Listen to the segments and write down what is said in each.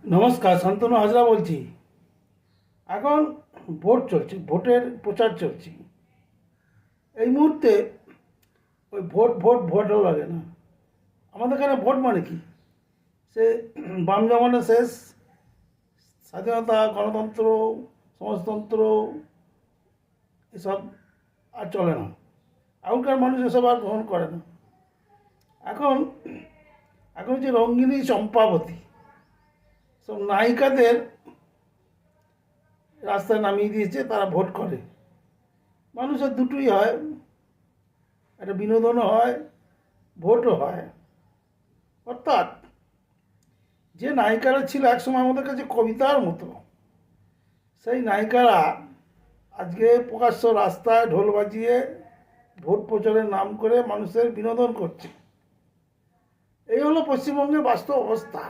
নমস্কার, শান্তনু হাজরা বলছি। এখন ভোট চলছে, ভোটের প্রচার চলছে। এই মুহূর্তে ওই ভোট ভোট ভোটও লাগে না। আমাদের এখানে ভোট মানে কি? সে বাম জমানা শেষ, স্বাধীনতা, গণতন্ত্র, সমাজতন্ত্র এসব আর চলে না। এখনকার মানুষ এসব আর গ্রহণ করে না। এখন এখন হচ্ছে রঙ্গিনী চম্পাবতী, সব নায়িকাদের রাস্তায় নামিয়ে দিয়েছে, তারা ভোট করে। মানুষের দুটোই হয়, একটা বিনোদনও হয়, ভোটও হয়। অর্থাৎ যে নায়িকারা ছিল একসময় আমাদের কাছে কবিতার মতো, সেই নায়িকারা আজকে প্রকাশ্য রাস্তায় ঢোল বাজিয়ে ভোট প্রচারের নাম করে মানুষের বিনোদন করছে। এই হলো পশ্চিমবঙ্গের বাস্তব অবস্থা।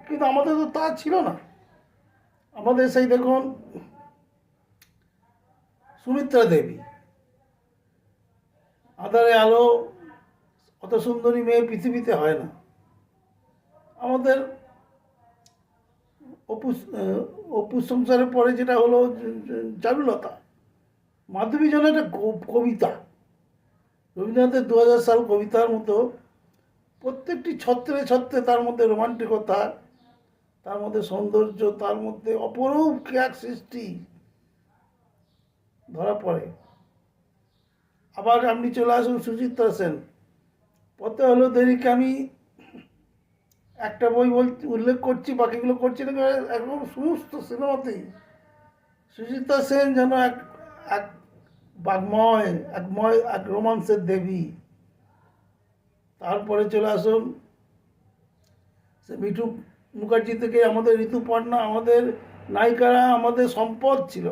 কিন্তু আমাদের তো তা ছিল না। আমাদের সেই দেখুন সুমিত্রা দেবী, আঁধারে আলো, অত সুন্দরী মেয়ে পৃথিবীতে হয় না। আমাদের অপু অপু সংসারের পরে যেটা হলো চারুলতা, মাধবী যেন একটা কবিতা, রবীন্দ্রনাথের 2000 সাল কবিতার মতো প্রত্যেকটি ছত্রে ছত্রে তার মধ্যে রোমান্টিকতা, তার মধ্যে সৌন্দর্য, তার মধ্যে অপরূপ এক সৃষ্টি ধরা পড়ে। আবার আপনি চলে আসুন সুচিত্রা সেন। পথে হলো দেরিকে আমি একটা বই উল্লেখ করছি, বাকিগুলো করছি না। একদম সমস্ত সিনেমাতেই সুচিত্রা সেন যেন এক এক বাগ্ময়, এক রোমান্সের দেবী। তারপরে চলে আসুন সে মিঠু মুখার্জি থেকে আমাদের ঋতুপর্ণা, আমাদের নায়িকারা আমাদের সম্পদ ছিল।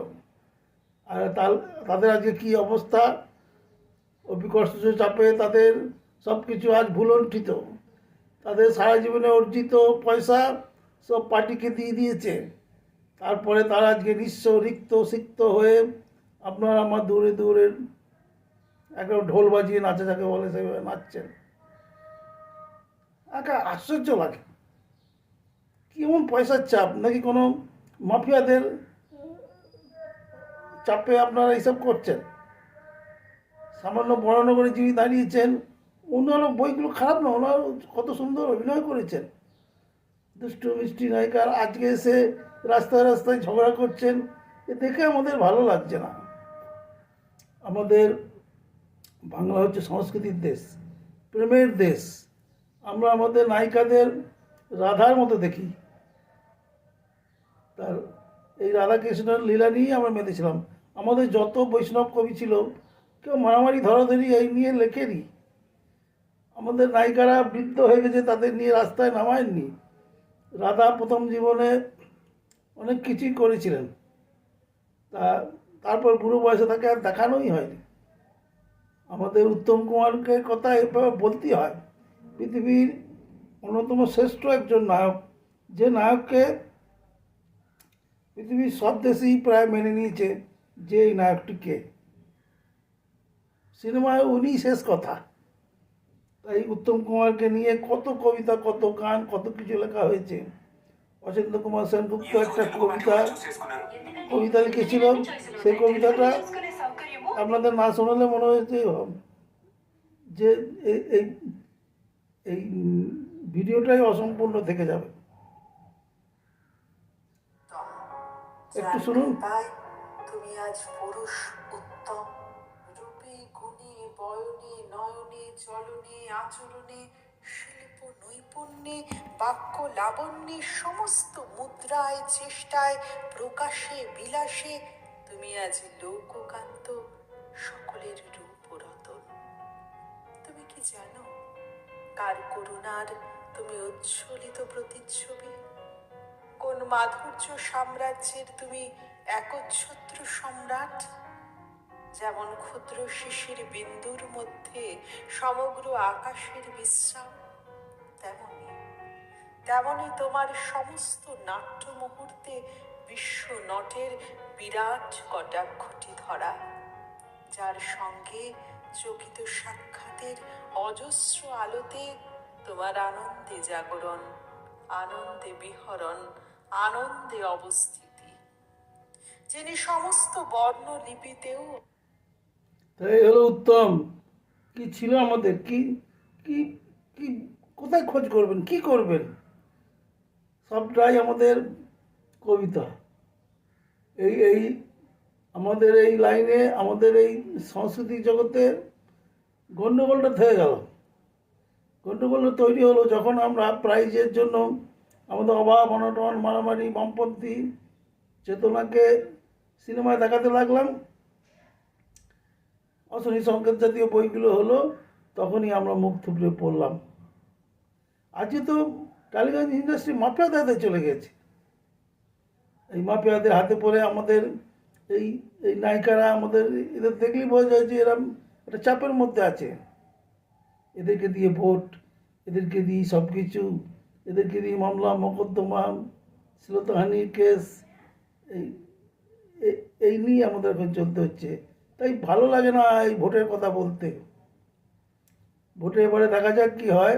আর তাদের আজকে কী অবস্থা! অভিকর্ষ চাপে তাদের সব কিছু আজ ভুলণ্ঠিত। তাদের সারা জীবনে অর্জিত পয়সা সব পার্টিকে দিয়ে দিয়েছে। তারপরে তারা আজকে নিঃস্ব, রিক্ত, সিক্ত হয়ে আপনার আমার দূরে দূরে একটা ঢোল বাজিয়ে নাচে, যাকে বলে সেভাবে নাচছেন। একটা আশ্চর্য লাগে। কেমন পয়সার চাপ, নাকি কোনো মাফিয়াদের চাপে আপনারা এইসব করছেন? সামান্য বড়নগরে যিনি দাঁড়িয়েছেন, অন্যান্য বইগুলো খারাপ না, ওনার কত সুন্দর অভিনয় করেছেন, দুষ্টু মিষ্টি নায়িকার। আজকে এসে রাস্তায় রাস্তায় ঝগড়া করছেন, এ দেখে আমাদের ভালো লাগছে না। আমাদের বাংলা হচ্ছে সংস্কৃতির দেশ, প্রেমের দেশ। আমরা আমাদের নায়িকাদের রাধার মতো দেখি। তার এই রাধাকৃষ্ণের লীলা নিয়েই আমরা মেতেছিলাম। আমাদের যত বৈষ্ণব কবি ছিল, কেউ মারামারি ধরাধরি এই নিয়ে লেখেনি। আমাদের নায়িকারা বৃদ্ধ হয়ে গেছে, তাদের নিয়ে রাস্তায় নামায়নি। রাধা প্রথম জীবনে অনেক কিছুই করেছিলেন, তা তারপর বুড়ো বয়সে তাকে আর দেখানোই হয়নি। আমাদের উত্তম কুমারকে কথা এভাবে বলতেই হয়, পৃথিবীর অন্যতম শ্রেষ্ঠ একজন নায়ক, যে নায়ককে পৃথিবীর সব দেশেই প্রায় মেনে নিয়েছে যে এই নায়কটিকে। সিনেমায় উনি শেষ কথা। তাই উত্তম কুমারকে নিয়ে কত কবিতা, কত গান, কত কিছু লেখা হয়েছে। অচিন্ত্য কুমার সেনগুপ্ত একটা কবিতা লিখেছিল। সেই কবিতাটা আপনাদের না শোনালে মনে হয়েছে যে এই এই ভিডিওটাই অসম্পূর্ণ থেকে যাবে। একটু শুনুন। তুমি আজ পুরুষ উত্তম, রূপে গুণে বয়নে নয়নে চলনে আচরণে শিল্প নৈপুণ্যে বাক্য লাবণ্যে সমস্ত মুদ্রায় চেষ্টায় প্রকাশে বিলাসে তুমি আজ লোককান্ত, সকলের রূপ রতন। তুমি কি জানো কার করুণার তুমি উচ্ছ্বলিত প্রতিচ্ছবি? কোন মাধুর্য সাম্রাজ্যের তুমি একচ্ছত্র সম্রাট? যেমন ক্ষুদ্র শিশির বিন্দুর মধ্যে সমগ্র আকাশের বিশ্রাম, তেমনি তোমার সমস্ত নাট্য মুহূর্তে বিশ্ব নটের বিরাট কটাক্ষটি ধরা, যার সঙ্গে চকিত সাক্ষাতের অজস্র আলোতে তোমার আনন্দে জাগরণ, আনন্দে বিহরণ, আনন্দে অবস্থিতি, যিনি সমস্ত বর্ণ লিপিতেও তাই হলো উত্তম। কি ছিল আমাদের, কি কি কি কোথায় খোঁজ করবেন, কি করবেন? সবটাই আমাদের কবিতা। এই আমাদের এই লাইনে, আমাদের এই সাংস্কৃতিক জগতে গণ্ডগোলটা থেকে গেল। গণ্ডগোলটা তৈরি হলো যখন আমরা প্রাইজের জন্য আমাদের অভাব অনটন মারামারি বামপন্থী চেতনাকে সিনেমায় দেখাতে লাগলাম। অশনি সংকেত জাতীয় বইগুলো হলো, তখনই আমরা মুখ থুবড়ে পড়লাম। আজকে তো টালিগঞ্জ ইন্ডাস্ট্রি মাফিয়াদের হাতে চলে গেছে। এই মাফিয়াদের হাতে পড়ে আমাদের এই এই নায়িকারা, আমাদের এদের দেখলেই বোঝা যায় যে এরা একটা চাপের মধ্যে আছে। এদেরকে দিয়ে ভোট, এদেরকে দিয়ে সব কিছু, এদেরকে দিয়ে মামলা মোকদ্দমা, শ্লীলতাহানির কেস, এই এই নিয়ে আমাদের এখন চলতে হচ্ছে। তাই ভালো লাগে না এই ভোটের কথা বলতে। ভোটে এবারে দেখা যাক কি হয়।